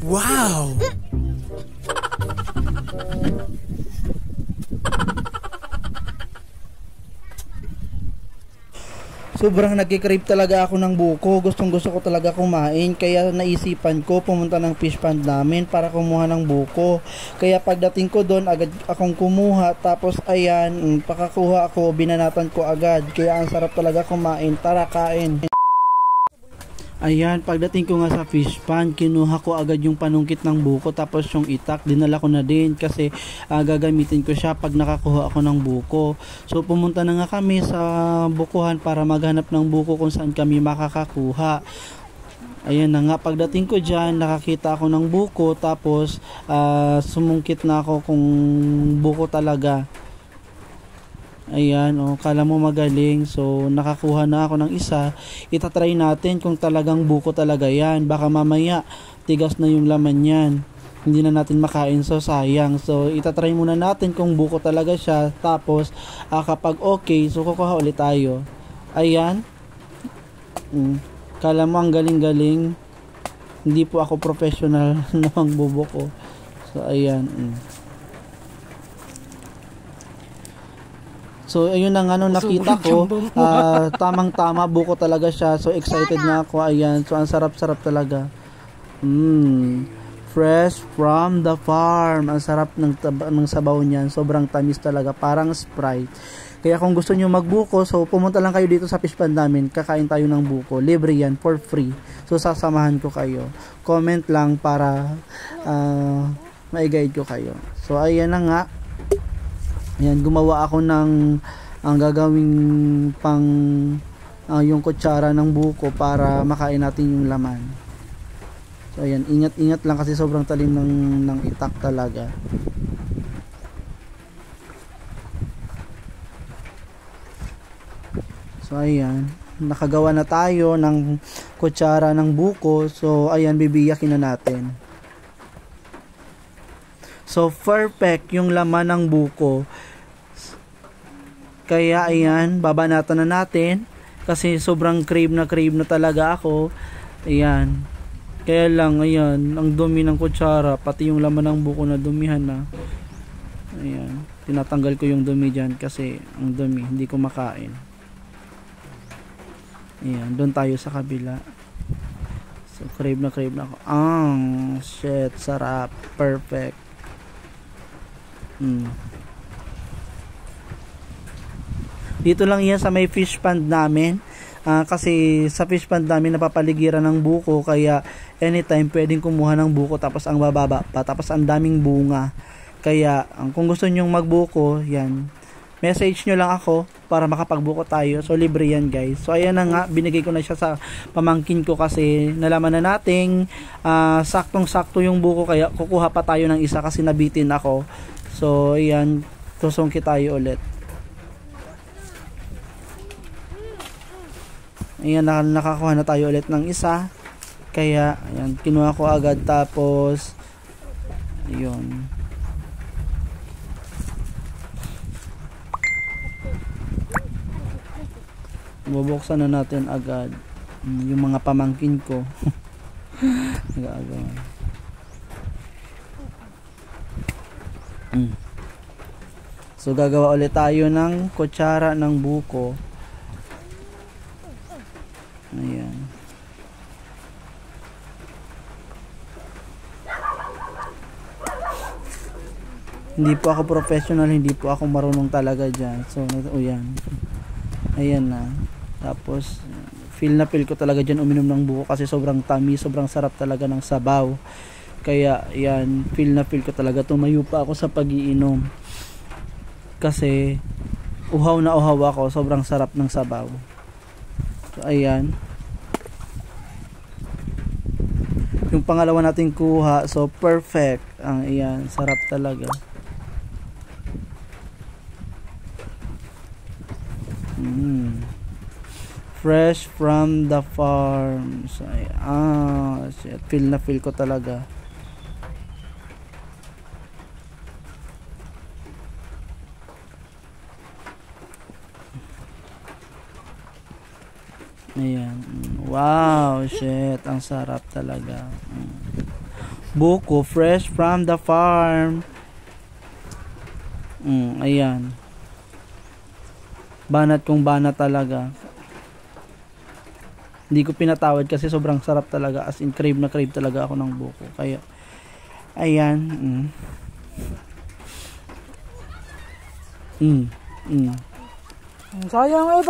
Wow! Sobrang nagkikrave talaga ako ng buko. Gustong gusto ko talaga kumain. Kaya naisipan ko pumunta ng fish pond namin para kumuha ng buko. Kaya pagdating ko doon, agad akong kumuha. Tapos ayan, pakakuha ako, binanatan ko agad. Kaya ang sarap talaga kumain. Tara, kain. Ayan, pagdating ko nga sa fish pond, kinuha ko agad yung panungkit ng buko, tapos yung itak, dinala ko na din kasi gagamitin ko siya pag nakakuha ako ng buko. So pumunta na nga kami sa bukuhan para maghanap ng buko kung saan kami makakakuha. Ayan na nga, pagdating ko dyan, nakakita ako ng buko, tapos sumungkit na ako kung buko talaga. Ayan, kala mo magaling. So nakakuha na ako ng isa. Itatry natin kung talagang buko talaga yan. Baka mamaya tigas na yung laman yan, hindi na natin makain, so sayang. So itatry muna natin kung buko talaga siya. Tapos kapag okay, so kukuha ulit tayo. Ayan. Kala mo ang galing-galing. Hindi po ako professional na mangbubuko. So ayan. So ayun na nga, nakita ko, tamang-tama, buko talaga siya. So excited na ako. Ayan, so ang sarap-sarap talaga. Fresh from the farm. Ang sarap ng sabaw niyan. Sobrang tamis talaga, parang Sprite. Kaya kung gusto niyo magbuko, so pumunta lang kayo dito sa fish pond namin. Kakain tayo ng buko. Libre yan, for free. So sasamahan ko kayo. Comment lang para ma-guide ko kayo. So ayan na nga. Ayan, gumawa ako ng ang gagawing pang yung kutsara ng buko para makain natin yung laman. So ayan, ingat-ingat lang kasi sobrang talim ng itak talaga. So ayan, nakagawa na tayo ng kutsara ng buko. So ayan, bibiyakin na natin. So perfect yung laman ng buko. Kaya ayan, babanatan na natin kasi sobrang crave na talaga ako. Ayan. Kaya lang ayan, ang dumi ng kutsara, pati yung laman ng buko na dumihan na. Ayan, tinatanggal ko yung dumi diyan kasi ang dumi, hindi ko makain. Ayan, doon tayo sa kabila. So crave na ako. Shit, sarap, perfect. Dito lang yan sa may fish pond namin. Kasi sa fish pond namin napapaligiran ng buko, kaya anytime pwedeng kumuha ng buko, tapos ang bababa pa, tapos ang daming bunga. Kaya kung gusto nyong magbuko, yan, message nyo lang ako para makapagbuko tayo. So libre yan guys. So ayan na nga, binigay ko na siya sa pamangkin ko kasi nalaman na nating saktong-sakto yung buko, kaya kukuha pa tayo ng isa kasi nabitin ako. So ayan, susungkit tayo ulit. Ayan, nakakuha na tayo ulit ng isa. Kaya ayan, kinuha ko agad, tapos ayun, bubuksan na natin agad yung mga pamangkin ko. Nag-aagawan. So gagawa ulit tayo ng kutsara ng buko. Ayan. Hindi po ako professional, hindi po ako marunong talaga dyan. So ayan. Ayan na. Tapos feel ko talaga dyan uminom ng buko kasi sobrang tamis, sobrang sarap talaga ng sabaw. Kaya yan, feel ko talaga, tumayo pa ako sa pag-iinom kasi uhaw na uhaw ako, sobrang sarap ng sabaw. So ayan, yung pangalawa nating kuha, so perfect. Ayan, sarap talaga. Fresh from the farm. So, shit, feel ko talaga. Ayan. Wow, shit, ang sarap talaga. Buko fresh from the farm. Ayan. Banat kong banat talaga. Hindi ko pinatawad kasi sobrang sarap talaga. As in, crave na crave talaga ako ng buko. Kaya, ayan. Sayang ay